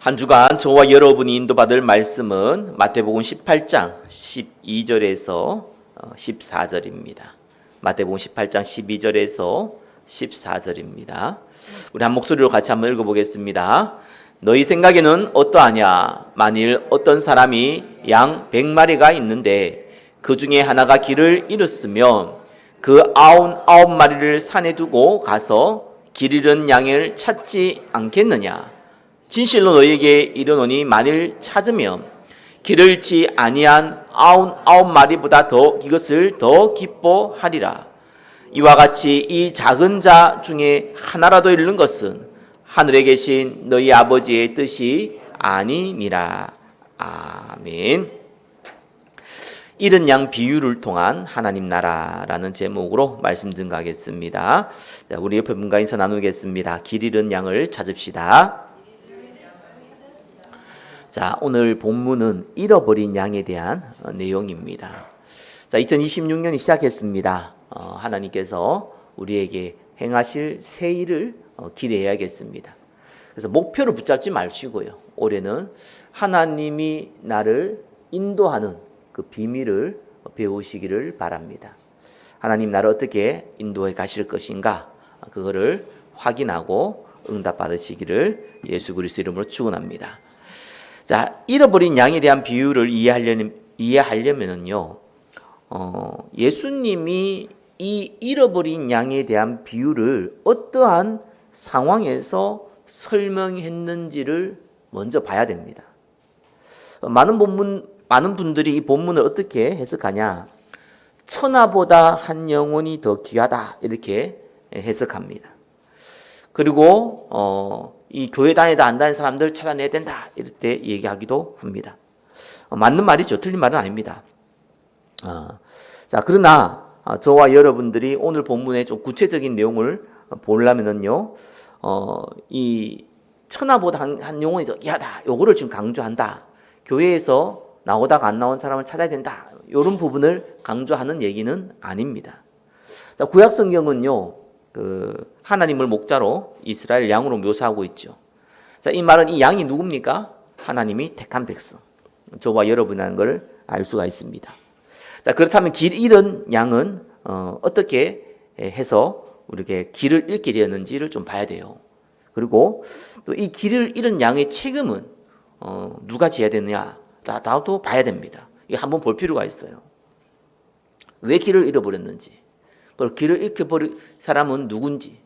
한 주간 저와 여러분이 인도받을 말씀은 마태복음 18장 12절에서 14절입니다. 마태복음 18장 12절에서 14절입니다. 우리 한 목소리로 같이 한번 읽어보겠습니다. 너희 생각에는 어떠하냐? 만일 어떤 사람이 양 100마리가 있는데 그 중에 하나가 길을 잃었으면 그 99마리를 산에 두고 가서 길 잃은 양을 찾지 않겠느냐? 진실로 너희에게 이르노니 만일 찾으면 길을 잃지 아니한 99마리보다 더 이것을 더 기뻐하리라. 이와 같이 이 작은 자 중에 하나라도 잃는 것은 하늘에 계신 너희 아버지의 뜻이 아니니라. 아멘. 잃은 양 비유를 통한 하나님 나라라는 제목으로 말씀 증가하겠습니다. 우리 옆에 분과 인사 나누겠습니다. 길 잃은 양을 찾읍시다. 자, 오늘 본문은 잃어버린 양에 대한 내용입니다. 자, 2026년이 시작했습니다. 하나님께서 우리에게 행하실 새 일을 기대해야겠습니다. 그래서 목표를 붙잡지 마시고요. 올해는 하나님이 나를 인도하는 그 비밀을 배우시기를 바랍니다. 하나님 나를 어떻게 인도해 가실 것인가, 그거를 확인하고 응답 받으시기를 예수 그리스도 이름으로 축원합니다. 자, 잃어버린 양에 대한 비유를 이해하려면은요, 예수님이 이 잃어버린 양에 대한 비유를 어떠한 상황에서 설명했는지를 먼저 봐야 됩니다. 많은 분들이 이 본문을 어떻게 해석하냐? 천하보다 한 영혼이 더 귀하다, 이렇게 해석합니다. 그리고 이 교회 다니다 안 다니는 사람들 찾아내야 된다, 이럴 때 얘기하기도 합니다. 맞는 말이죠. 틀린 말은 아닙니다. 자, 그러나 저와 여러분들이 오늘 본문의 좀 구체적인 내용을 보려면은요, 이 천하보다 한 영혼이 더 귀하다, 요거를 지금 강조한다. 교회에서 나오다가 안 나온 사람을 찾아야 된다, 이런 부분을 강조하는 얘기는 아닙니다. 자, 구약 성경은요, 하나님을 목자로 이스라엘 양으로 묘사하고 있죠. 자, 이 말은 이 양이 누굽니까? 하나님이 택한 백성, 저와 여러분이라는 걸 알 수가 있습니다. 자, 그렇다면 길 잃은 양은 어떻게 해서 우리에게 길을 잃게 되었는지를 좀 봐야 돼요. 그리고 또 이 길을 잃은 양의 책임은 누가 져야 되느냐, 나도 봐야 됩니다. 이거 한번 볼 필요가 있어요. 왜 길을 잃어버렸는지, 그리고 길을 잃어버린 사람은 누군지,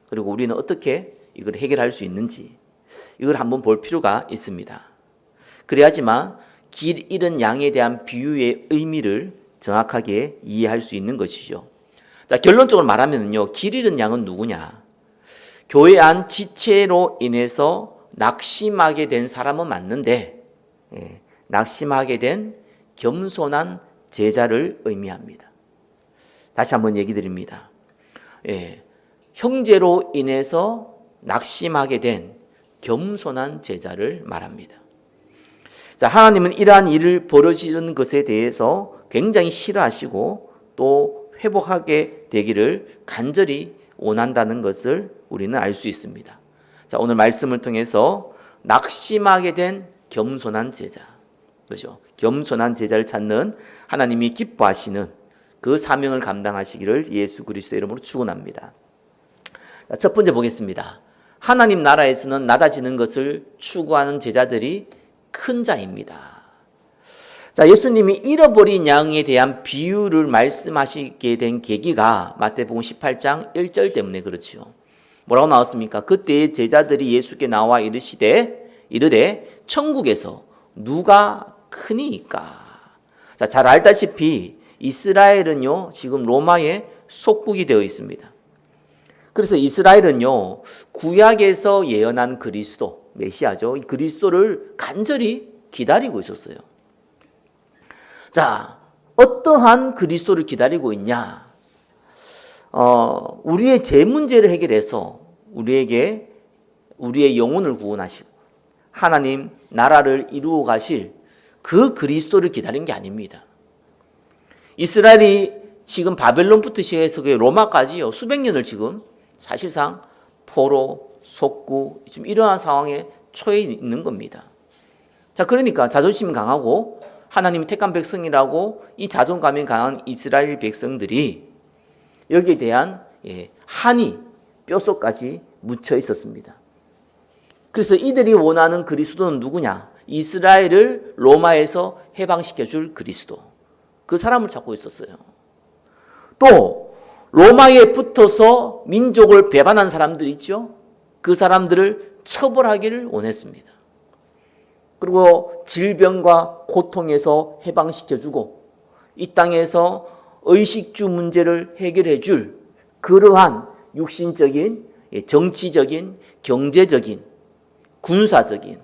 그리고 우리는 어떻게 이걸 해결할 수 있는지, 이걸 한번 볼 필요가 있습니다. 그래야지만 길 잃은 양에 대한 비유의 의미를 정확하게 이해할 수 있는 것이죠. 자, 결론적으로 말하면요, 길 잃은 양은 누구냐? 교회 안 지체로 인해서 낙심하게 된 사람은 맞는데, 낙심하게 된 겸손한 제자를 의미합니다. 다시 한번 얘기 드립니다. 형제로 인해서 낙심하게 된 겸손한 제자를 말합니다. 자, 하나님은 이러한 일을 벌어지는 것에 대해서 굉장히 싫어하시고 또 회복하게 되기를 간절히 원한다는 것을 우리는 알 수 있습니다. 자, 오늘 말씀을 통해서 낙심하게 된 겸손한 제자, 그죠? 겸손한 제자를 찾는 하나님이 기뻐하시는 그 사명을 감당하시기를 예수 그리스도의 이름으로 축원합니다. 자, 첫 번째 보겠습니다. 하나님 나라에서는 낮아지는 것을 추구하는 제자들이 큰 자입니다. 자, 예수님이 잃어버린 양에 대한 비유를 말씀하시게 된 계기가 마태복음 18장 1절 때문에 그렇지요. 뭐라고 나왔습니까? 그때 제자들이 예수께 나와 이르되 천국에서 누가 크니까? 자, 잘 알다시피 이스라엘은요, 지금 로마의 속국이 되어 있습니다. 그래서 이스라엘은요, 구약에서 예언한 그리스도, 메시아죠. 이 그리스도를 간절히 기다리고 있었어요. 자, 어떠한 그리스도를 기다리고 있냐? 우리의 죄 문제를 해결해서 우리에게 우리의 영혼을 구원하시고 하나님 나라를 이루어 가실 그 그리스도를 기다린 게 아닙니다. 이스라엘이 지금 바벨론부터 시작해서 로마까지요, 수백 년을 지금 사실상 포로, 속구, 지금 이러한 상황에 초에 있는 겁니다. 자, 그러니까 자존심이 강하고 하나님이 택한 백성이라고 이 자존감이 강한 이스라엘 백성들이 여기에 대한 한이 뼛속까지 묻혀 있었습니다. 그래서 이들이 원하는 그리스도는 누구냐? 이스라엘을 로마에서 해방시켜 줄 그리스도. 그 사람을 찾고 있었어요. 또 로마에 붙어서 민족을 배반한 사람들 있죠? 그 사람들을 처벌하기를 원했습니다. 그리고 질병과 고통에서 해방시켜주고 이 땅에서 의식주 문제를 해결해 줄 그러한 육신적인, 정치적인, 경제적인, 군사적인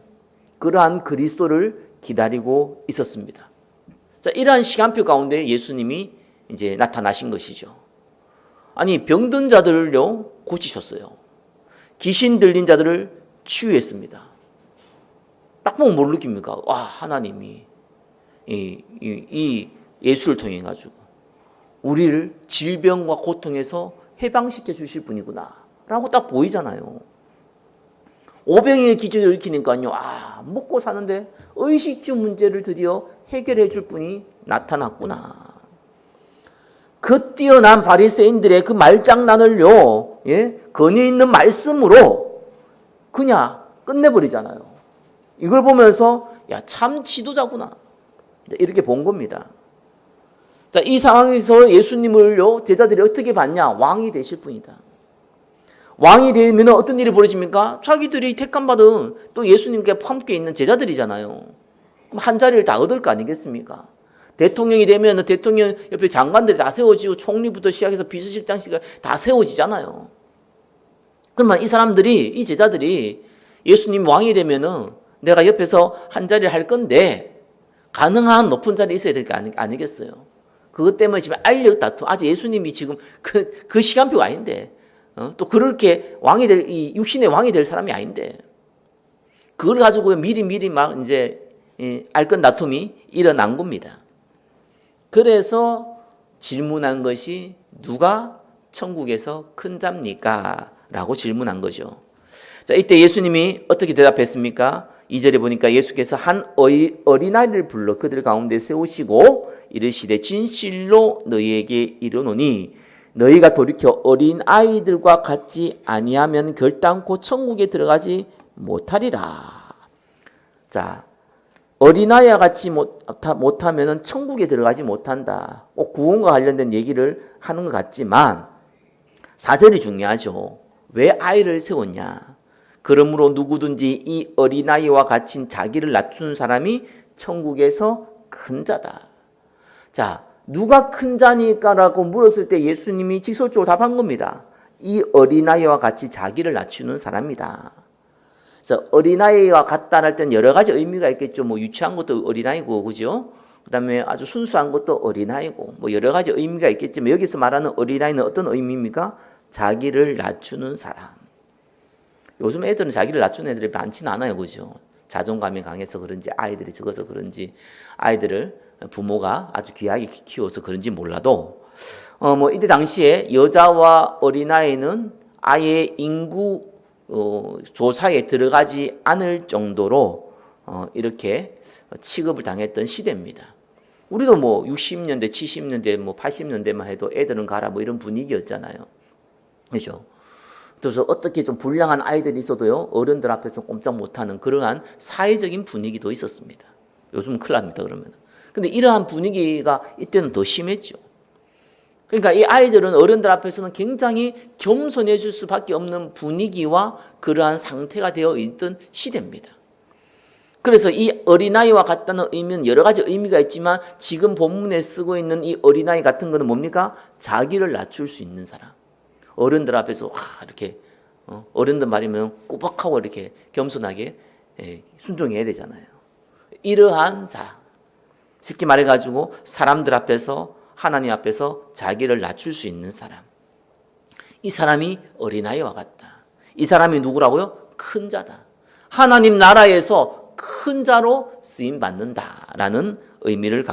그러한 그리스도를 기다리고 있었습니다. 자, 이러한 시간표 가운데 예수님이 이제 나타나신 것이죠. 아니, 병든 자들을요 고치셨어요. 귀신 들린 자들을 치유했습니다. 딱 보면 뭘 느낍니까? 와, 하나님이 이 예수를 통해 가지고 우리를 질병과 고통에서 해방시켜 주실 분이구나 라고 딱 보이잖아요. 오병이의 기적을 일으키니까요, 먹고 사는데 의식주 문제를 드디어 해결해 줄 분이 나타났구나. 그 뛰어난 바리새인들의 그 말장난을요, 권위 있는 말씀으로 그냥 끝내버리잖아요. 이걸 보면서 참 지도자구나 이렇게 본 겁니다. 자, 이 상황에서 예수님을요 제자들이 어떻게 봤냐? 왕이 되실 분이다. 왕이 되면 어떤 일이 벌어집니까? 자기들이 택함받은 또 예수님께 함께 있는 제자들이잖아요. 그럼 한 자리를 다 얻을 거 아니겠습니까? 대통령이 되면 대통령 옆에 장관들이 다 세워지고 총리부터 시작해서 비서실장실가 다 세워지잖아요. 그러면 이 사람들이, 이 제자들이 예수님 왕이 되면은 내가 옆에서 한 자리를 할 건데 가능한 높은 자리에 있어야 될 거 아니겠어요? 그것 때문에 지금 알력 다툼, 아주 예수님이 지금 그 시간표가 아닌데, 또 그렇게 왕이 될, 이 육신의 왕이 될 사람이 아닌데, 그걸 가지고 미리 막 이제 알건 다툼이 일어난 겁니다. 그래서 질문한 것이 누가 천국에서 큰 자입니까? 라고 질문한 거죠. 자, 이때 예수님이 어떻게 대답했습니까? 2절에 보니까 예수께서 한 어린아이를 불러 그들 가운데 세우시고 이르시되 진실로 너희에게 이르노니 너희가 돌이켜 어린아이들과 같이 아니하면 결단코 천국에 들어가지 못하리라. 자, 어린아이와 같이 못하면 천국에 들어가지 못한다. 구원과 관련된 얘기를 하는 것 같지만 4절이 중요하죠. 왜 아이를 세웠냐? 그러므로 누구든지 이 어린아이와 같이 자기를 낮추는 사람이 천국에서 큰 자다. 자, 누가 큰 자니까라고 물었을 때 예수님이 직설적으로 답한 겁니다. 이 어린아이와 같이 자기를 낮추는 사람이다. 그래서 어린아이와 같다 할 때는 여러 가지 의미가 있겠죠. 뭐 유치한 것도 어린아이고, 그죠? 그 다음에 아주 순수한 것도 어린아이고, 뭐 여러 가지 의미가 있겠지만 여기서 말하는 어린아이는 어떤 의미입니까? 자기를 낮추는 사람. 요즘 애들은 자기를 낮추는 애들이 많지는 않아요. 그죠? 자존감이 강해서 그런지 아이들이 적어서 그런지 아이들을 부모가 아주 귀하게 키워서 그런지 몰라도 뭐 이때 당시에 여자와 어린아이는 아예 인구 조사에 들어가지 않을 정도로 이렇게 취급을 당했던 시대입니다. 우리도 뭐 60년대, 70년대, 뭐 80년대만 해도 애들은 가라 뭐 이런 분위기였잖아요. 그렇죠? 그래서 어떻게 좀 불량한 아이들이 있어도요 어른들 앞에서 꼼짝 못하는 그러한 사회적인 분위기도 있었습니다. 요즘은 큰일 납니다. 그러면. 근데 이러한 분위기가 이때는 더 심했죠. 그러니까 이 아이들은 어른들 앞에서는 굉장히 겸손해질 수밖에 없는 분위기와 그러한 상태가 되어 있던 시대입니다. 그래서 이 어린아이와 같다는 의미는 여러 가지 의미가 있지만 지금 본문에 쓰고 있는 이 어린아이 같은 거는 뭡니까? 자기를 낮출 수 있는 사람. 어른들 앞에서 이렇게 어른들 말이면 꾸벅하고 이렇게 겸손하게 순종해야 되잖아요. 이러한 자, 쉽게 말해가지고 사람들 앞에서 하나님 앞에서 자기를 낮출 수 있는 사람. 이 사람이 어린아이와 같다. 이 사람이 누구라고요? 큰 자다. 하나님 나라에서 큰 자로 쓰임 받는다라는 의미를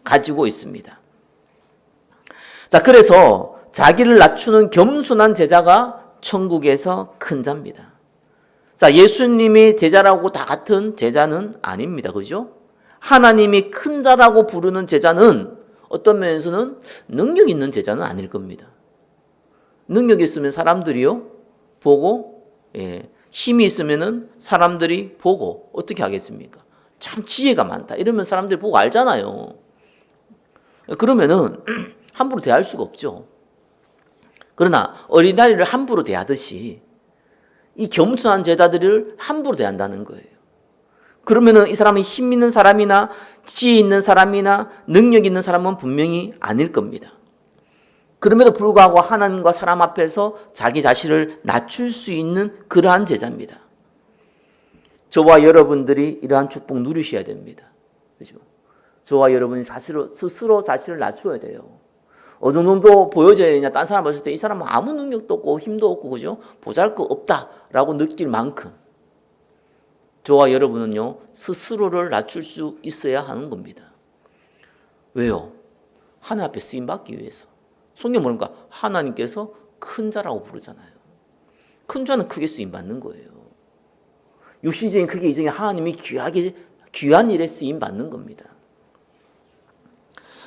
가지고 있습니다. 자, 그래서 자기를 낮추는 겸손한 제자가 천국에서 큰 자입니다. 자, 예수님이 제자라고 다 같은 제자는 아닙니다. 그죠? 하나님이 큰 자라고 부르는 제자는 어떤 면에서는 능력 있는 제자는 아닐 겁니다. 능력이 있으면 사람들이요 보고, 힘이 있으면은 사람들이 보고 어떻게 하겠습니까? 참 지혜가 많다 이러면 사람들이 보고 알잖아요. 그러면은 함부로 대할 수가 없죠. 그러나 어린아이를 함부로 대하듯이 이 겸손한 제자들을 함부로 대한다는 거예요. 그러면은 이 사람이 힘 있는 사람이나 지혜 있는 사람이나 능력 있는 사람은 분명히 아닐 겁니다. 그럼에도 불구하고 하나님과 사람 앞에서 자기 자신을 낮출 수 있는 그러한 제자입니다. 저와 여러분들이 이러한 축복 누리셔야 됩니다. 그죠? 저와 여러분이 스스로 자신을 낮춰야 돼요. 어느 정도 보여져야 되냐? 딴 사람 봤을 때 이 사람은 아무 능력도 없고 힘도 없고 그죠? 보잘것 없다라고 느낄 만큼 저와 여러분은요 스스로를 낮출 수 있어야 하는 겁니다. 왜요? 하나님 앞에 쓰임 받기 위해서. 성경 뭐니까 하나님께서 큰 자라고 부르잖아요. 큰 자는 크게 쓰임 받는 거예요. 육신적인 크기 이전에 하나님이 귀한 일에 쓰임 받는 겁니다.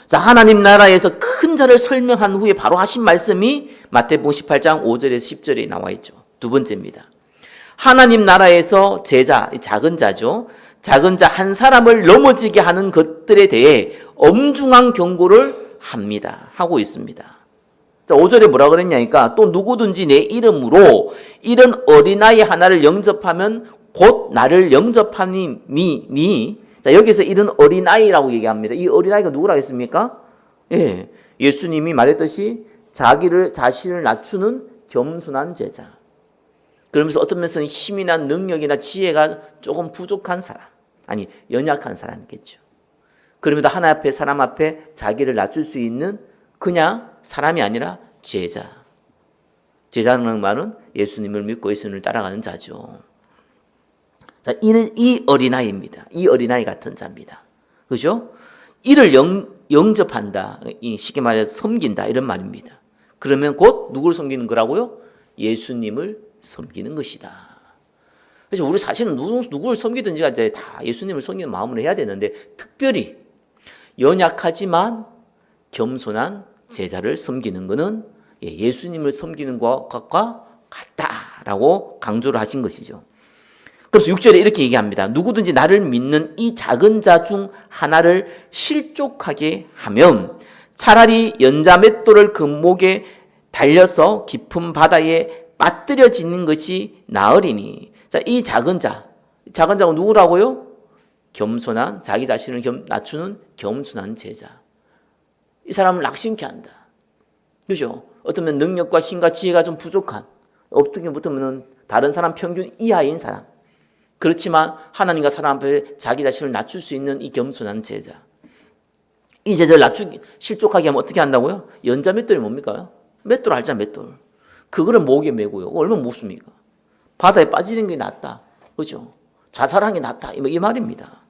자, 하나님 나라에서 큰 자를 설명한 후에 바로 하신 말씀이 마태복음 18장 5절에서 10절에 나와 있죠. 두 번째입니다. 하나님 나라에서 제자, 작은 자죠. 작은 자 한 사람을 넘어지게 하는 것들에 대해 엄중한 경고를 합니다. 하고 있습니다. 자, 5절에 뭐라 그랬냐니까 또 누구든지 내 이름으로 이런 어린아이 하나를 영접하면 곧 나를 영접하니. 자, 여기서 이런 어린아이라고 얘기합니다. 이 어린아이가 누구라 했습니까? 예수님이 말했듯이 자신을 낮추는 겸손한 제자. 그러면서 어떤 면에서는 힘이나 능력이나 지혜가 조금 부족한 사람, 아니 연약한 사람이겠죠. 그러면서 하나님 앞에 사람 앞에 자기를 낮출 수 있는 그냥 사람이 아니라 제자. 제자라는 말은 예수님을 믿고 예수님을 따라가는 자죠. 자, 이 어린아이입니다. 이 어린아이 같은 자입니다. 그죠? 이를 영접한다. 쉽게 말해서 섬긴다. 이런 말입니다. 그러면 곧 누구를 섬기는 거라고요? 예수님을 섬기는 것이다. 그래서 우리 사실은 누구를 섬기든지 할 때 다 예수님을 섬기는 마음으로 해야 되는데 특별히 연약하지만 겸손한 제자를 섬기는 것은 예수님을 섬기는 것과 같다라고 강조를 하신 것이죠. 그래서 6절에 이렇게 얘기합니다. 누구든지 나를 믿는 이 작은 자 중 하나를 실족하게 하면 차라리 연자 맷돌을 그 목에 달려서 깊은 바다에 빠뜨려지는 것이 나으리니. 자, 이 작은 자가 누구라고요? 겸손한, 자기 자신을 낮추는 겸손한 제자. 이 사람을 낙심케 한다. 그죠? 어쩌면 능력과 힘과 지혜가 좀 부족한, 어떻게 보면 다른 사람 평균 이하인 사람. 그렇지만 하나님과 사람 앞에 자기 자신을 낮출 수 있는 이 겸손한 제자. 이 제자를 실족하게 하면 어떻게 한다고요? 연자 맷돌이 뭡니까? 맷돌 알잖아, 맷돌. 그거를 목에 메고요. 얼마나 무섭습니까? 바다에 빠지는 게 낫다. 그죠? 자살하는 게 낫다. 이 말입니다.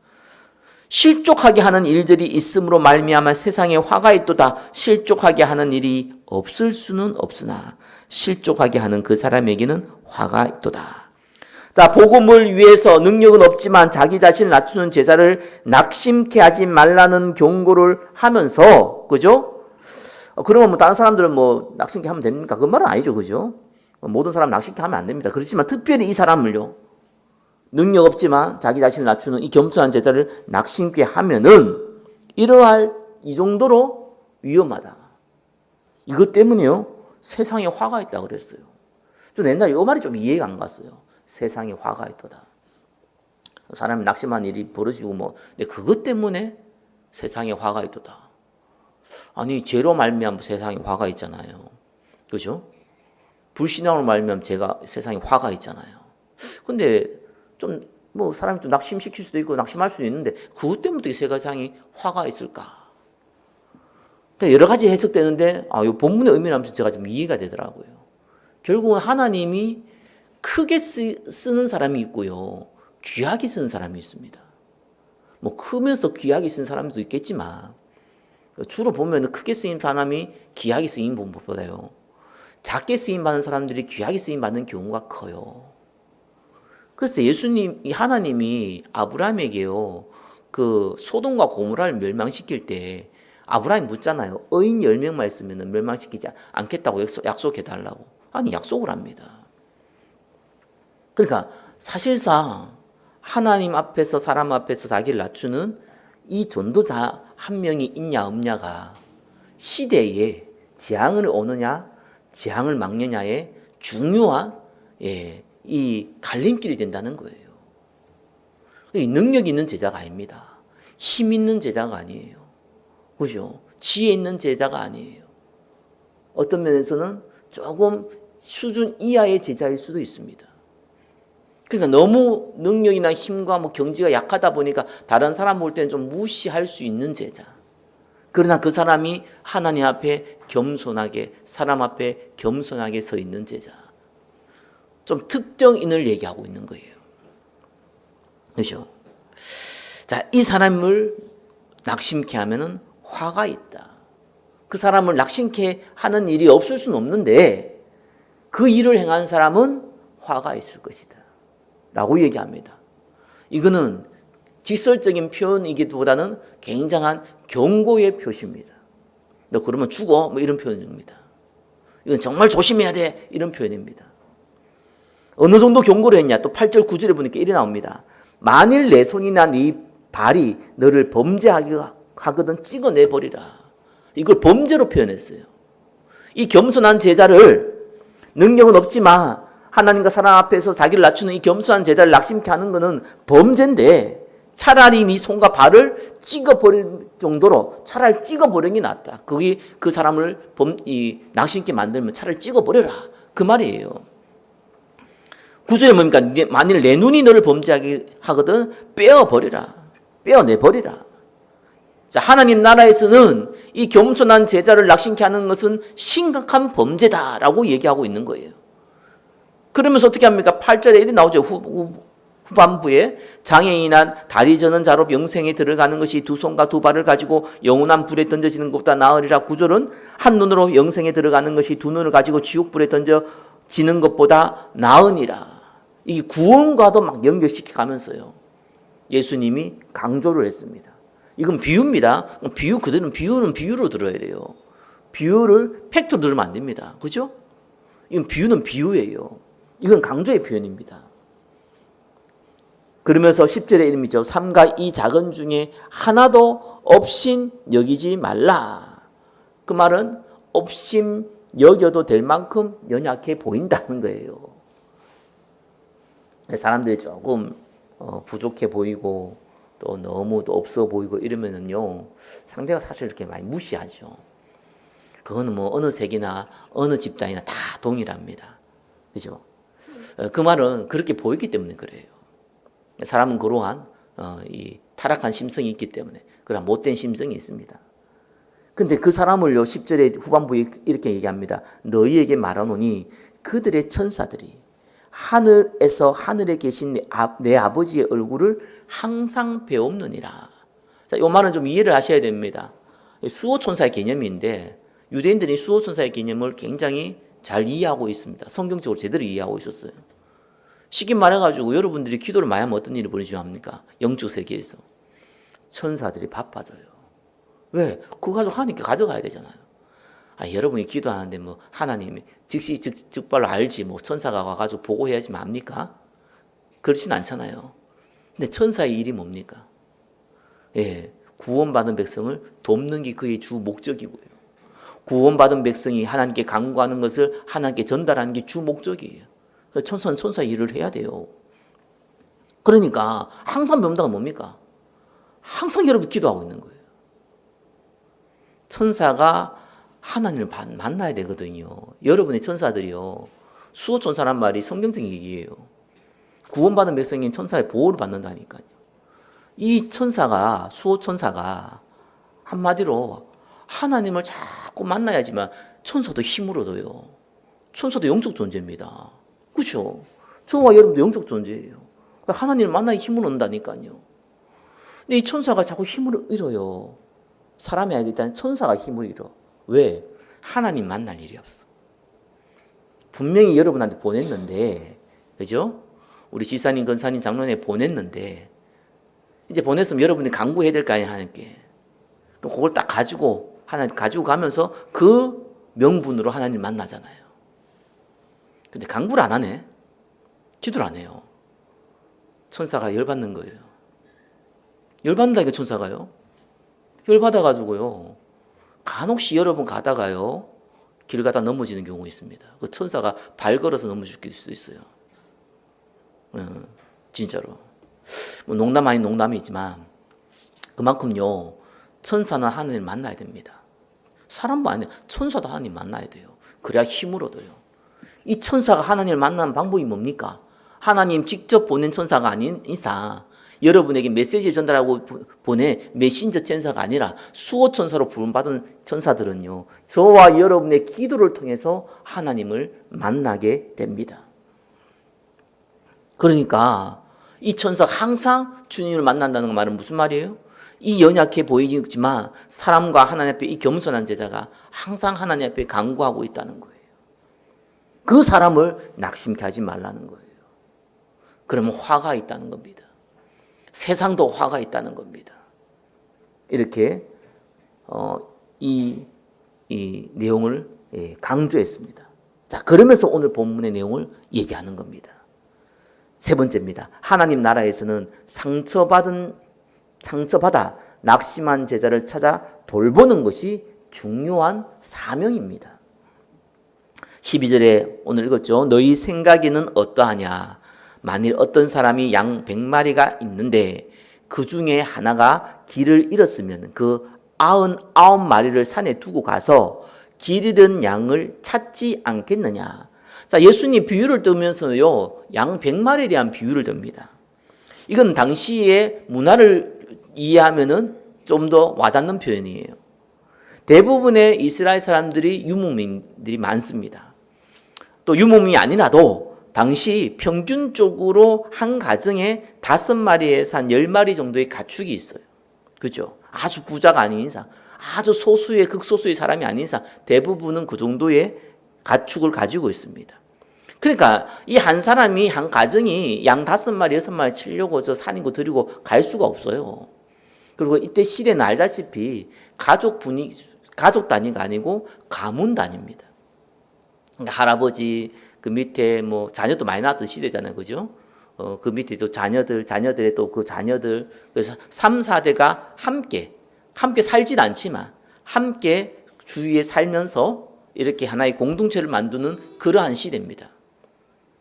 실족하게 하는 일들이 있음으로 말미암아 세상에 화가 있도다. 실족하게 하는 일이 없을 수는 없으나 실족하게 하는 그 사람에게는 화가 있도다. 자, 복음을 위해서 능력은 없지만 자기 자신을 낮추는 제자를 낙심케 하지 말라는 경고를 하면서, 그죠? 그러면 뭐 다른 사람들은 뭐 낙심케 하면 됩니까? 그 말은 아니죠, 그죠? 모든 사람 낙심케 하면 안 됩니다. 그렇지만 특별히 이 사람을요, 능력 없지만 자기 자신을 낮추는 이 겸손한 제자를 낙심케 하면은 이러할 이 정도로 위험하다. 이것 때문에요, 세상에 화가 있다고 그랬어요. 저 옛날에 이 말이 좀 이해가 안 갔어요. 세상에 화가 있도다. 사람이 낙심한 일이 벌어지고 뭐, 근데 그것 때문에 세상에 화가 있도다. 아니, 죄로 말미암아 세상에 화가 있잖아요. 그죠? 불신앙으로 말미암아 세상에 화가 있잖아요. 근데 좀 뭐 사람이 좀 낙심시킬 수도 있고 낙심할 수도 있는데 그것 때문에 이 세상에 화가 있을까? 여러 가지 해석되는데 이 본문의 의미를 하면서 제가 좀 이해가 되더라고요. 결국은 하나님이 크게 쓰는 사람이 있고요, 귀하게 쓰는 사람이 있습니다. 뭐 크면서 귀하게 쓰는 사람도 있겠지만 주로 보면 크게 쓰인 사람이 귀하게 쓰인 것보다요, 작게 쓰임 받는 사람들이 귀하게 쓰임 받는 경우가 커요. 그래서 이 하나님이 아브라함에게요, 그 소돔과 고모라를 멸망시킬 때 아브라함이 묻잖아요. 의인 10명만 있으면 멸망시키지 않겠다고 약속해달라고. 아니, 약속을 합니다. 그러니까 사실상 하나님 앞에서 사람 앞에서 자기를 낮추는 이 전도자 한 명이 있냐 없냐가 시대에 재앙을 오느냐 재앙을 막느냐의 중요한 이 갈림길이 된다는 거예요. 능력 있는 제자가 아닙니다. 힘 있는 제자가 아니에요. 그죠? 지혜 있는 제자가 아니에요. 어떤 면에서는 조금 수준 이하의 제자일 수도 있습니다. 그러니까 너무 능력이나 힘과 경지가 약하다 보니까 다른 사람 볼 때는 좀 무시할 수 있는 제자. 그러나 그 사람이 하나님 앞에 겸손하게, 사람 앞에 겸손하게 서 있는 제자. 좀 특정인을 얘기하고 있는 거예요. 그렇죠? 자, 이 사람을 낙심케 하면은 화가 있다. 그 사람을 낙심케 하는 일이 없을 수는 없는데 그 일을 행한 사람은 화가 있을 것이다. 라고 얘기합니다. 이거는 직설적인 표현이기보다는 굉장한 경고의 표시입니다. 너 그러면 죽어? 이런 표현입니다. 이건 정말 조심해야 돼. 이런 표현입니다. 어느 정도 경고를 했냐? 또 8절 9절에 보니까 이래 나옵니다. 만일 내 손이나 네 발이 너를 범죄하거든 찍어내버리라. 이걸 범죄로 표현했어요. 이 겸손한 제자를 능력은 없지만 하나님과 사람 앞에서 자기를 낮추는 이 겸손한 제자를 낙심케 하는 것은 범죄인데 차라리 네 손과 발을 찍어버릴 정도로 차라리 찍어버리는 게 낫다. 거기 그 사람을 낙심케 만들면 차라리 찍어버려라. 그 말이에요. 구절에 뭡니까? 만일 내 눈이 너를 범죄하게 하거든 빼어버리라. 빼어내버리라. 자, 하나님 나라에서는 이 겸손한 제자를 낙심케 하는 것은 심각한 범죄다라고 얘기하고 있는 거예요. 그러면서 어떻게 합니까? 8절에 이렇게 나오죠. 후반부에 장애인한 다리 저는 자로 영생에 들어가는 것이 두 손과 두 발을 가지고 영원한 불에 던져지는 것보다 나으리라. 9절은 한 눈으로 영생에 들어가는 것이 두 눈을 가지고 지옥불에 던져지는 것보다 나으니라. 이 구원과도 막 연결시켜 가면서요. 예수님이 강조를 했습니다. 이건 비유입니다. 비유 그대로는 비유는 비유로 들어야 돼요. 비유를 팩트로 들으면 안 됩니다. 그죠? 이건 비유는 비유예요. 이건 강조의 표현입니다. 그러면서 10절에 이름이죠. 삼가 이 작은 중에 하나도 업신 여기지 말라. 그 말은 업신 여겨도 될 만큼 연약해 보인다는 거예요. 사람들이 조금 부족해 보이고 또 너무 또 없어 보이고 이러면은요, 상대가 사실 이렇게 많이 무시하죠. 그거는 어느 색이나 어느 집단이나 다 동일합니다. 그죠? 그 말은 그렇게 보이기 때문에 그래요. 사람은 그러한 이 타락한 심성이 있기 때문에 그런 못된 심성이 있습니다. 근데 그 사람을요 10절에 후반부에 이렇게 얘기합니다. 너희에게 말하노니 그들의 천사들이 하늘에서 하늘에 계신 내 아버지의 얼굴을 항상 배옵느니라. 자, 이 말은 좀 이해를 하셔야 됩니다. 수호천사의 개념인데 유대인들이 수호천사의 개념을 굉장히 잘 이해하고 있습니다. 성경적으로 제대로 이해하고 있었어요. 쉽게 말해가지고 여러분들이 기도를 많이 하면 어떤 일이 벌어지죠 합니까? 영적 세계에서 천사들이 바빠져요. 왜? 그거 가지고 하나님께 가져가야 되잖아요. 여러분이 기도하는데 하나님이 즉시 즉발로 알지 천사가 와가지고 보고해야지 맙니까? 그렇진 않잖아요. 근데 천사의 일이 뭡니까? 구원받은 백성을 돕는 게 그의 주 목적이고요. 구원받은 백성이 하나님께 간구하는 것을 하나님께 전달하는 게 주 목적이에요. 천사는 천사의 일을 해야 돼요. 그러니까 항상 명당은 뭡니까? 항상 여러분 기도하고 있는 거예요. 천사가 하나님을 만나야 되거든요. 여러분의 천사들이요. 수호천사란 말이 성경적 얘기예요. 구원받은 백성인 천사의 보호를 받는다니까요. 이 천사가, 수호천사가 한마디로 하나님을 자꾸 만나야지만 천사도 힘을 얻어요. 천사도 영적 존재입니다. 그렇죠? 저와 여러분도 영적 존재예요. 하나님을 만나야 힘을 얻는다니까요. 근데 이 천사가 자꾸 힘을 잃어요. 사람이 알겠다는 천사가 힘을 잃어. 왜? 하나님 만날 일이 없어. 분명히 여러분한테 보냈는데, 그죠? 우리 지사님, 권사님, 장로님 보냈는데 이제 보냈으면 여러분이 강구해야 될 거 아니에요, 하나님께. 그럼 그걸 딱 가지고 하나님 가지고 가면서 그 명분으로 하나님 만나잖아요. 근데 강구를 안 하네. 기도를 안 해요. 천사가 열받는 거예요. 열받는다니까 천사가요. 열받아가지고요. 간혹시 여러분 가다가요. 길 가다 넘어지는 경우 있습니다. 그 천사가 발 걸어서 넘어질 수도 있어요. 진짜로. 뭐 농담 아닌 농담이지만 그만큼요. 천사는 하나님을 만나야 됩니다. 사람도 아니에요. 천사도 하나님 만나야 돼요. 그래야 힘을 얻어요. 이 천사가 하나님을 만나는 방법이 뭡니까? 하나님 직접 보낸 천사가 아닌 이상 여러분에게 메시지를 전달하고 보내 메신저 천사가 아니라 수호 천사로 부름받은 천사들은요. 저와 여러분의 기도를 통해서 하나님을 만나게 됩니다. 그러니까 이 천사가 항상 주님을 만난다는 말은 무슨 말이에요? 이 연약해 보이지만 사람과 하나님 앞에 이 겸손한 제자가 항상 하나님 앞에 간구하고 있다는 거예요. 그 사람을 낙심케 하지 말라는 거예요. 그러면 화가 있다는 겁니다. 세상도 화가 있다는 겁니다. 이렇게 이 내용을 강조했습니다. 자, 그러면서 오늘 본문의 내용을 얘기하는 겁니다. 세 번째입니다. 하나님 나라에서는 상처받아 낙심한 제자를 찾아 돌보는 것이 중요한 사명입니다. 12절에 오늘 읽었죠. 너희 생각에는 어떠하냐? 만일 어떤 사람이 양 100마리가 있는데 그 중에 하나가 길을 잃었으면 그 99마리를 산에 두고 가서 길 잃은 양을 찾지 않겠느냐. 자, 예수님 비유를 들면서요, 양 100마리에 대한 비유를 듭니다. 이건 당시의 문화를 이해하면은 좀 더 와닿는 표현이에요. 대부분의 이스라엘 사람들이 유목민들이 많습니다. 또 유목민이 아니라도 당시 평균적으로 한 가정에 5마리에서 한 10마리 정도의 가축이 있어요. 그죠? 아주 부자가 아닌 이상, 아주 소수의 극소수의 사람이 아닌 이상 대부분은 그 정도의 가축을 가지고 있습니다. 그러니까 이 한 사람이 한 가정이 양 5마리, 6마리 치려고 저 산이고 들이고 갈 수가 없어요. 그리고 이때 시대는 알다시피 가족 단위가 아니고 가문 단위입니다. 그러니까 할아버지 그 밑에 뭐 자녀도 많이 낳았던 시대잖아요. 그죠? 그 밑에 또 자녀들의 또 그 자녀들. 그래서 3, 4대가 함께 살진 않지만 함께 주위에 살면서 이렇게 하나의 공동체를 만드는 그러한 시대입니다.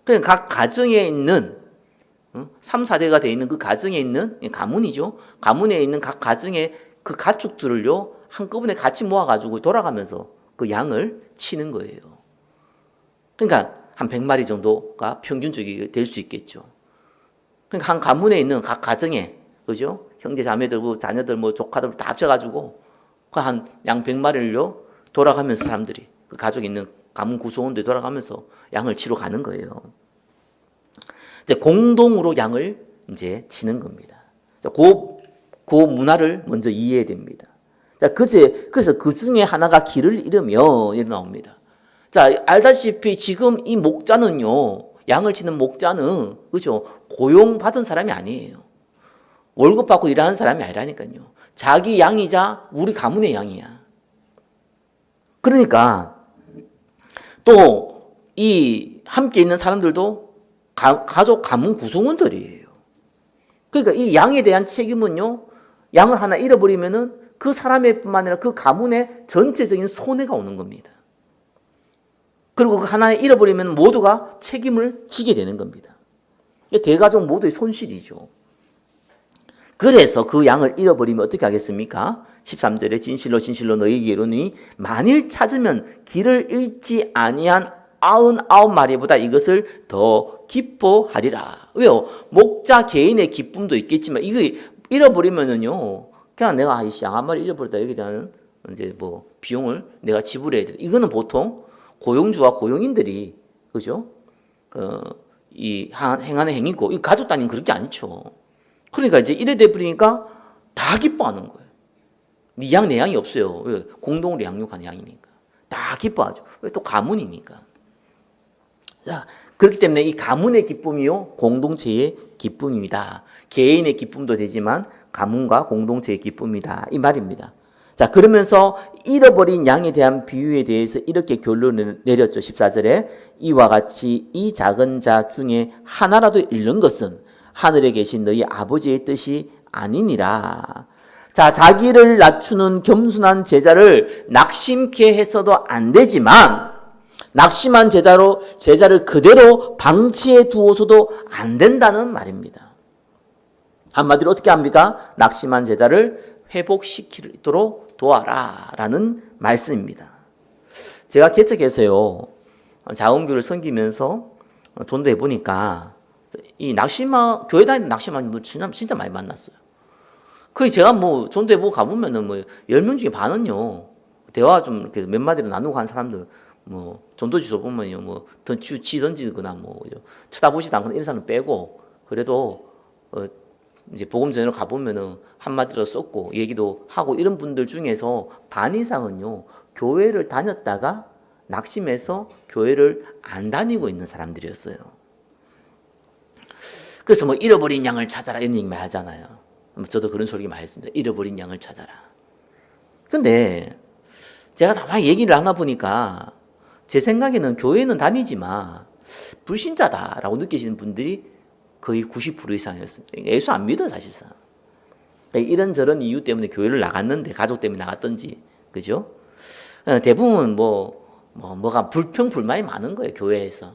그러니까 각 가정에 있는 3, 4대가 되어 있는 그 가정에 있는 가문이죠. 가문에 있는 각 가정의 그 가축들을요 한꺼번에 같이 모아가지고 돌아가면서 그 양을 치는 거예요. 그러니까 한 100마리 정도가 평균적이 될 수 있겠죠. 그러니까 한 가문에 있는 각 가정에, 그죠? 형제 자매들, 자녀들, 뭐 조카들 다 합쳐가지고 그 한 양 100마리를요 돌아가면서 사람들이 그 가족에 있는 가문 구성원들이 돌아가면서 양을 치러 가는 거예요. 이제 공동으로 양을 이제 치는 겁니다. 그 문화를 먼저 이해해야 됩니다. 자, 그래서 그 중에 하나가 길을 잃으며 이렇게 나옵니다. 자, 알다시피 지금 이 목자는요, 양을 치는 목자는, 그죠? 고용받은 사람이 아니에요. 월급 받고 일하는 사람이 아니라니까요. 자기 양이자 우리 가문의 양이야. 그러니까 또 이 함께 있는 사람들도 가족 가문 구성원들이에요. 그러니까 이 양에 대한 책임은요, 양을 하나 잃어버리면은 그 사람의 뿐만 아니라 그 가문의 전체적인 손해가 오는 겁니다. 그리고 그 하나 잃어버리면 모두가 책임을 지게 되는 겁니다. 대가족 모두의 손실이죠. 그래서 그 양을 잃어버리면 어떻게 하겠습니까? 13절에 진실로 너희에게 이르노니 만일 찾으면 길을 잃지 아니한 99마리보다 이것을 더 기뻐하리라. 왜요? 목자 개인의 기쁨도 있겠지만 이거 잃어버리면은요, 그냥 내가 양 한 마리 잃어버렸다 여기에 대한 이제 뭐 비용을 내가 지불해야 돼. 이거는 보통 고용주와 고용인들이, 그죠? 행하는 행위고, 이 가족 단위는 그런 게 아니죠. 그러니까 이제 이래 돼버리니까 다 기뻐하는 거예요. 네 양, 내 양이 없어요. 왜? 공동으로 양육한 양이니까. 다 기뻐하죠. 왜? 또 가문이니까. 자, 그렇기 때문에 이 가문의 기쁨이요 공동체의 기쁨입니다. 개인의 기쁨도 되지만 가문과 공동체의 기쁨이다 이 말입니다. 자, 그러면서 잃어버린 양에 대한 비유에 대해서 이렇게 결론을 내렸죠. 14절에 이와 같이 이 작은 자 중에 하나라도 잃는 것은 하늘에 계신 너희 아버지의 뜻이 아니니라. 자, 자기를 낮추는 겸손한 제자를 낙심케 해서도 안 되지만 낙심한 제자를 그대로 방치해 두어서도 안 된다는 말입니다. 한마디로 어떻게 합니까? 낙심한 제자를 회복시키도록 도와라 라는 말씀입니다. 제가 개척해서요 자원교를 섬기면서 전도해 보니까 이 교회 다니는 낙심한 분 진짜 많이 만났어요. 제가 뭐 전도해보고 가보면은 뭐 10명 중에 반은요 대화 좀 이렇게 몇 마디로 나누고 한 사람들 뭐 전도지서 보면요 뭐 치 던지거나 뭐 쳐다보지도 않거나 이런 사람 빼고 그래도 이제 복음 전으로 가보면은 한마디로 썼고 얘기도 하고 이런 분들 중에서 반 이상은요 교회를 다녔다가 낙심해서 교회를 안 다니고 있는 사람들이었어요. 그래서 뭐 잃어버린 양을 찾아라 이런 얘기 많이 하잖아요. 저도 그런 소리 많이 했습니다. 잃어버린 양을 찾아라. 근데 제가 가만히 얘기를 하나 보니까 제 생각에는 교회는 다니지만 불신자다라고 느끼시는 분들이 거의 90% 이상이었습니다. 예수 안 믿어 사실상. 이런저런 이유 때문에 교회를 나갔는데 가족 때문에 나갔던지 그죠? 대부분 뭐가 불평불만이 많은 거예요 교회에서.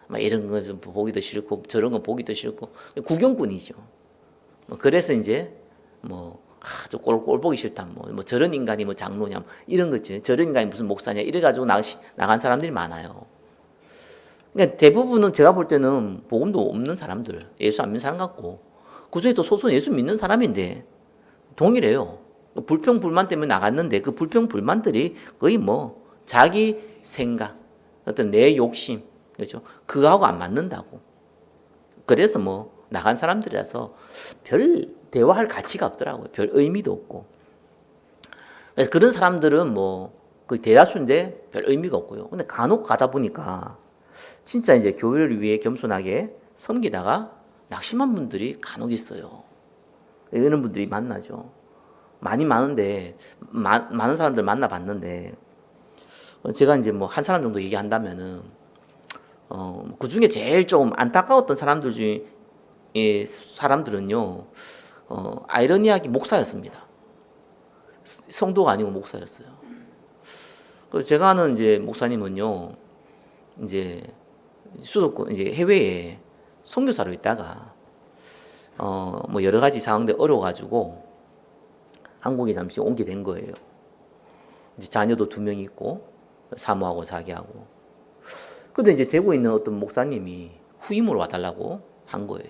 막 이런 거 좀 보기도 싫고 저런 거 보기도 싫고 구경꾼이죠. 그래서 이제 저 꼴 보기 싫다 뭐 저런 인간이 뭐 장로냐 이런 거죠. 저런 인간이 무슨 목사냐 이래 가지고 나간 사람들이 많아요. 그러니까 대부분은 제가 볼 때는 복음도 없는 사람들, 예수 안 믿는 사람 같고 그중에 또 소수는 예수 믿는 사람인데 동일해요. 불평불만 때문에 나갔는데 그 불평불만들이 거의 뭐 자기 생각, 어떤 내 욕심, 그렇죠? 그거하고 안 맞는다고. 그래서 뭐 나간 사람들이라서 별 대화할 가치가 없더라고요. 별 의미도 없고. 그래서 그런 사람들은 뭐 거의 대다수인데 별 의미가 없고요. 근데 간혹 가다 보니까 진짜 이제 교회를 위해 겸손하게 섬기다가 낙심한 분들이 간혹 있어요. 이런 분들이 만나죠. 많이 많은데 많은 사람들 만나봤는데 제가 이제 뭐 한 사람 정도 얘기한다면은 그 중에 제일 좀 안타까웠던 사람들 중에 사람들은요 아이러니하게 목사였습니다. 성도가 아니고 목사였어요. 그래서 제가 아는 이제 목사님은요 이제 수도권 이제 해외에 선교사로 있다가 뭐 여러 가지 상황들 어려워가지고 한국에 잠시 오게 된 거예요. 이제 자녀도 2명 있고 사모하고 자기하고. 근데 이제 대구에 있는 어떤 목사님이 후임으로 와달라고 한 거예요.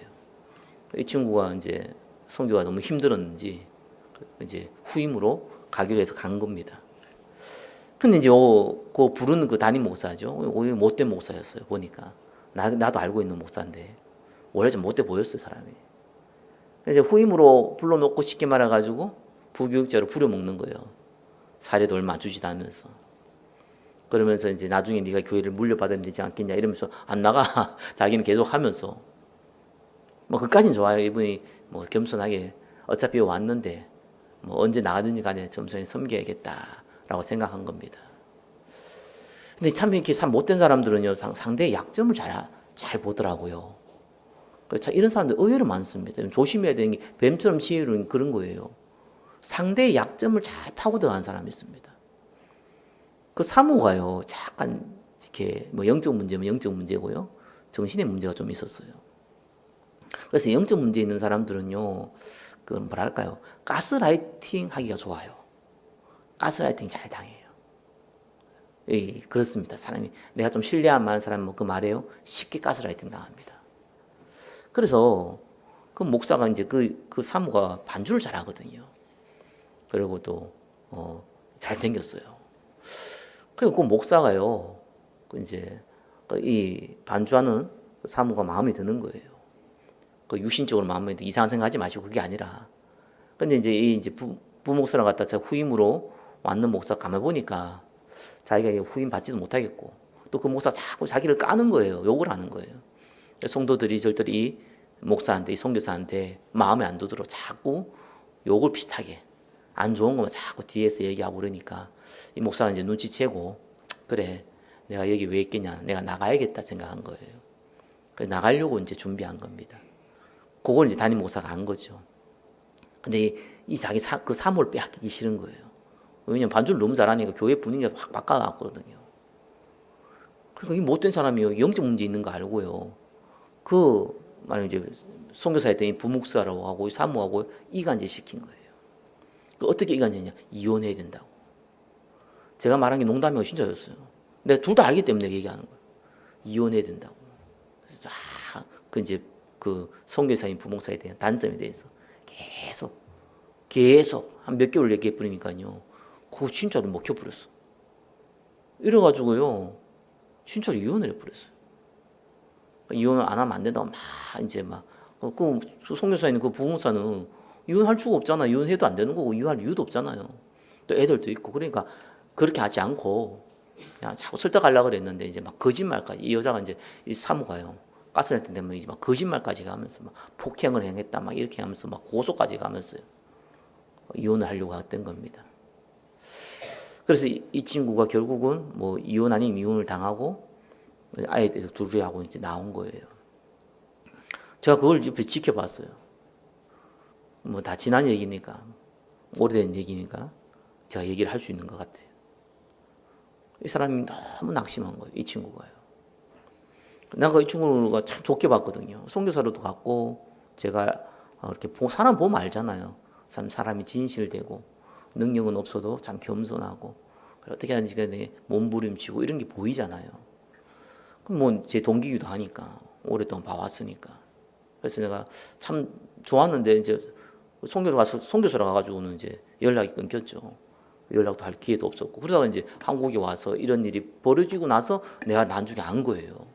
이 친구가 이제 선교가 너무 힘들었는지 이제 후임으로 가기로 해서 간 겁니다. 근데 이제 그 부르는 그 담임 목사죠. 못된 목사였어요. 보니까 나도 알고 있는 목사인데 원래 좀 못돼 보였어요 사람이. 이제 후임으로 불러놓고 쉽게 말해가지고 부교육자로 부려먹는 거예요. 사례도 얼마 주지도 않으면서. 그러면서 이제 나중에 네가 교회를 물려받으면 되지 않겠냐 이러면서 안 나가. 자기는 계속 하면서. 뭐 그까진 좋아요. 이분이 뭐 겸손하게 어차피 왔는데 뭐 언제 나가든지 간에 점선히 섬겨야겠다라고 생각한 겁니다. 근데 참 이렇게 참 못된 사람들은요 상대의 약점을 잘 보더라고요. 참 이런 사람들 의외로 많습니다. 조심해야 되는 게 뱀처럼 치이는 그런 거예요. 상대의 약점을 잘 파고 들어가는 사람이 있습니다. 그 사모가요 약간 이렇게 뭐 영적 문제면 영적 문제고요 정신의 문제가 좀 있었어요. 그래서 영적 문제 있는 사람들은요 그 뭐랄까요 가스라이팅 하기가 좋아요. 가스라이팅 잘 당해요. 그렇습니다. 사람이 내가 좀 신뢰할 만한 사람 그 말해요 쉽게 가스라이팅 당합니다. 그래서 그 목사가 이제 그 사모가 반주를 잘하거든요. 그리고 또 잘생겼어요. 그리고 그 목사가요 이제 이 반주하는 사모가 마음에 드는 거예요. 그 육신적으로 마음에 드 이상한 생각하지 마시고 그게 아니라. 근데 이제 부목사를 갖다 제가 후임으로 왔는 목사 가만 보니까 자기가 후임 받지도 못하겠고 또 그 목사 자꾸 자기를 까는 거예요. 욕을 하는 거예요. 성도들이 절대로 이 목사한테, 이 선교사한테 마음에 안 들도록 자꾸 욕을 비슷하게 안 좋은 것만 자꾸 뒤에서 얘기하고 그러니까 이 목사가 이제 눈치채고 그래 내가 여기 왜 있겠냐 내가 나가야겠다 생각한 거예요. 그래서 나가려고 이제 준비한 겁니다. 그걸 이제 담임 목사가 한 거죠. 근데 이 자기 그 사모를 빼앗기기 싫은 거예요. 왜냐면 반주를 너무 잘하니까 교회 분위기가 확 바꿔놨거든요. 그러니까 이 못된 사람이요 영적 문제 있는 거 알고요. 만약 이제 선교사 했더니 부목사라고 하고 사모하고 이간질 시킨 거예요. 어떻게 이간질이냐? 이혼해야 된다고. 제가 말한 게 농담이고 진짜였어요. 내가 둘 다 알기 때문에 얘기하는 거예요. 이혼해야 된다고. 그래서 이제 그 선교사인 부목사에 대한 단점에 대해서 계속 한 몇 개월 얘기해 버리니까요. 그거 진짜로 먹혀버렸어. 이래가지고요. 진짜로 이혼을 해버렸어요. 이혼을 안 하면 안 된다고 그 선교사인 그 부목사는 이혼할 수가 없잖아. 이혼해도 안 되는 거고 이혼할 이유도 없잖아요. 또 애들도 있고 그러니까 그렇게 하지 않고 그냥 자꾸 설득하려고 그랬는데 이제 막 거짓말까지 이 여자가 이제 이 사모가요. 가스라이팅 되면 이제 막 거짓말까지 가면서 막 폭행을 행했다 막 이렇게 하면서 막 고소까지 가면서요. 이혼을 하려고 했던 겁니다. 그래서 이 친구가 결국은 뭐 이혼 아닌 이혼을 당하고 아이들 둘이 하고 이제 나온 거예요. 제가 그걸 옆에 지켜봤어요. 뭐 다 지난 얘기니까 오래된 얘기니까 제가 얘기를 할 수 있는 것 같아요. 이 사람이 너무 낙심한 거예요. 이 친구가요. 내가 이 친구가 참 좋게 봤거든요. 선교사로도 갔고 제가 이렇게 사람 보면 알잖아요. 사람이 진실되고 능력은 없어도 참 겸손하고 어떻게 하는지 간에 몸부림치고 이런 게 보이잖아요. 그럼 뭐 제 동기기도 하니까 오랫동안 봐왔으니까. 그래서 내가 참 좋았는데 이제 선교사로 가가지고는 이제 연락이 끊겼죠. 연락도 할 기회도 없었고 그러다가 이제 한국에 와서 이런 일이 벌어지고 나서 내가 나중에 안 거예요.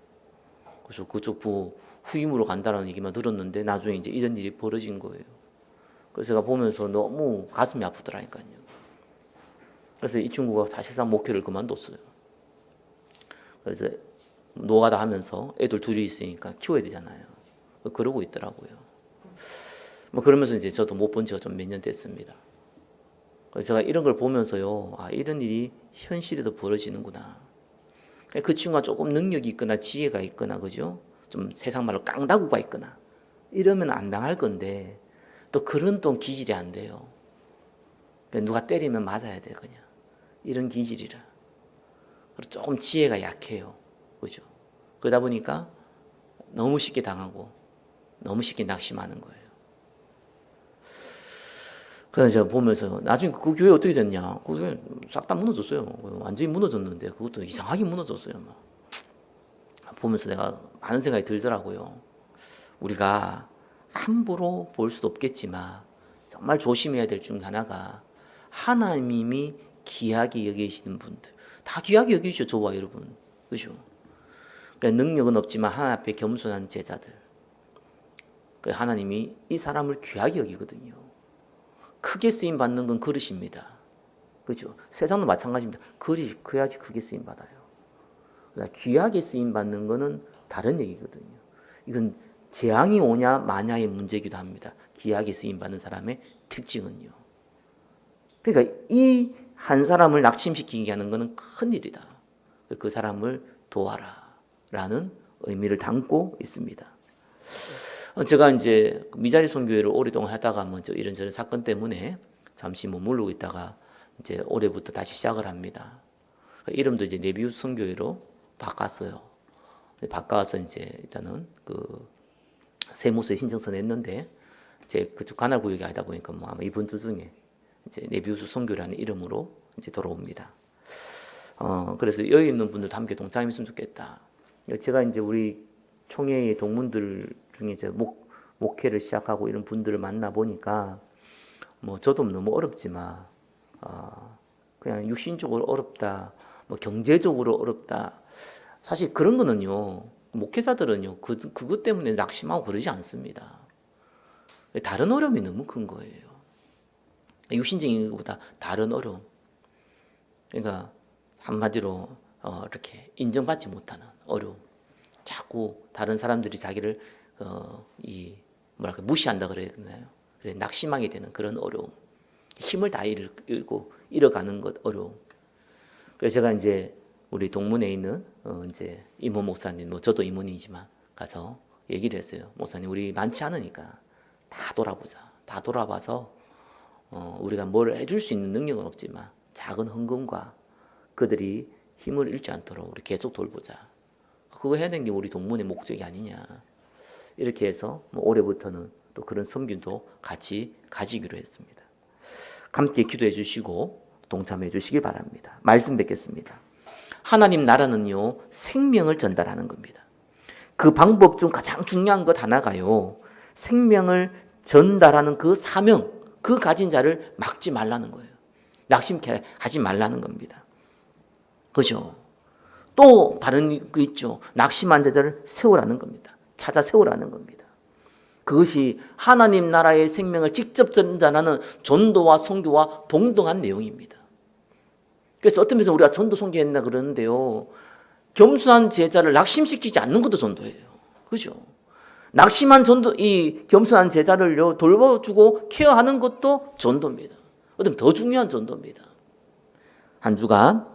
그래서 그쪽 후임으로 간다는 얘기만 들었는데 나중에 이제 이런 일이 벌어진 거예요. 그래서 제가 보면서 너무 가슴이 아프더라니까요. 그래서 이 친구가 사실상 목회를 그만뒀어요. 그래서 노가다 하면서 애들 둘이 있으니까 키워야 되잖아요. 그러고 있더라고요. 뭐 그러면서 이제 저도 못 본 지가 좀 몇 년 됐습니다. 그래서 제가 이런 걸 보면서요, 이런 일이 현실에도 벌어지는구나. 그 친구가 조금 능력이 있거나 지혜가 있거나 그죠? 좀 세상 말로 깡다구가 있거나 이러면 안 당할 건데 또 그런 또 기질이 안 돼요. 누가 때리면 맞아야 돼 그냥 이런 기질이라. 그리고 조금 지혜가 약해요, 그죠? 그러다 보니까 너무 쉽게 당하고 너무 쉽게 낙심하는 거예요. 그래서 제가 보면서 나중에 그 교회 어떻게 됐냐? 그 교회 싹 다 무너졌어요. 완전히 무너졌는데 그것도 이상하게 무너졌어요. 막. 보면서 내가 많은 생각이 들더라고요. 우리가 함부로 볼 수도 없겠지만 정말 조심해야 될 중 하나가 하나님이 귀하게 여기시는 분들 다 귀하게 여기시죠. 저와 여러분. 그죠? 그러니까 능력은 없지만 하나님 앞에 겸손한 제자들 하나님이 이 사람을 귀하게 여기거든요. 크게 쓰임 받는 건 그릇입니다. 그죠? 세상도 마찬가지입니다. 그릇이 그래야지 크게 쓰임 받아요. 그러나 귀하게 쓰임 받는 거는 다른 얘기거든요. 이건 재앙이 오냐 마냐의 문제이기도 합니다. 귀하게 쓰임 받는 사람의 특징은요. 그러니까 이 한 사람을 낙심시키게 하는 것은 큰 일이다. 그 사람을 도와라 라는 의미를 담고 있습니다. 제가 이제 미자리 선교회를 오랫동안 하다가 뭐 이런저런 사건 때문에 잠시 머무르고 있다가 이제 올해부터 다시 시작을 합니다. 이름도 이제 네비우스 선교회로 바꿨어요. 바꿔서 이제 일단은 그 세무서에 신청서 냈는데 제 그쪽 관할 구역이 아니다 보니까 뭐 아마 이번 주 중에 이제 네비우스 선교라는 이름으로 이제 돌아옵니다. 그래서 여기 있는 분들도 함께 동참했으면 좋겠다. 제가 이제 우리 총회의 동문들 중에 이제 목회를 시작하고 이런 분들을 만나 보니까 뭐 저도 너무 어렵지만 그냥 육신적으로 어렵다, 뭐 경제적으로 어렵다. 사실 그런 거는요 목회자들은요 그것 때문에 낙심하고 그러지 않습니다. 다른 어려움이 너무 큰 거예요. 육신적인 것보다 다른 어려움. 그러니까 한마디로 이렇게 인정받지 못하는 어려움. 자꾸 다른 사람들이 자기를 무시한다 그래야 되나요? 그래 낙심하게 되는 그런 어려움. 힘을 다 잃어가는 것 어려움. 그래서 제가 이제 우리 동문에 있는 이제 이모 목사님, 저도 이모님이지만 가서 얘기를 했어요. 목사님, 우리 많지 않으니까 다 돌아보자. 다 돌아봐서 우리가 뭘 해줄 수 있는 능력은 없지만 작은 헌금과 그들이 힘을 잃지 않도록 우리 계속 돌보자. 그거 해야 되는 게 우리 동문의 목적이 아니냐. 이렇게 해서 올해부터는 또 그런 섬김도 같이 가지기로 했습니다. 함께 기도해 주시고 동참해 주시길 바랍니다. 말씀 뵙겠습니다. 하나님 나라는요, 생명을 전달하는 겁니다. 그 방법 중 가장 중요한 것 하나가요, 생명을 전달하는 그 사명, 그 가진 자를 막지 말라는 거예요. 낙심케 하지 말라는 겁니다. 그죠? 또 다른 거 있죠. 낙심한 자들을 세우라는 겁니다. 찾아 세우라는 겁니다. 그것이 하나님 나라의 생명을 직접 전달하는 전도와 선교와 동등한 내용입니다. 그래서 어떤 면에서 우리가 전도 선교했나 그러는데요, 겸손한 제자를 낙심시키지 않는 것도 전도예요. 그죠? 낙심한 전도, 이 겸손한 제자를요 돌봐주고 케어하는 것도 전도입니다. 어떤 더 중요한 전도입니다. 한 주간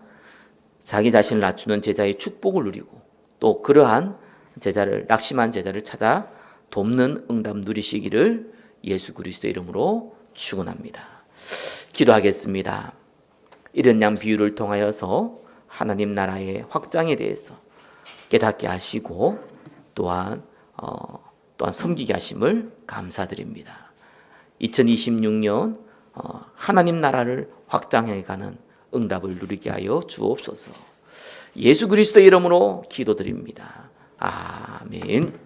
자기 자신을 낮추는 제자의 축복을 누리고 또 그러한 제자를, 낙심한 제자를 찾아 돕는 응답 누리시기를 예수 그리스도의 이름으로 축원합니다. 기도하겠습니다. 이런 양 비유를 통하여서 하나님 나라의 확장에 대해서 깨닫게 하시고 또한 섬기게 하심을 감사드립니다. 2026년 하나님 나라를 확장해 가는 응답을 누리게 하여 주옵소서. 예수 그리스도의 이름으로 기도드립니다. 아멘.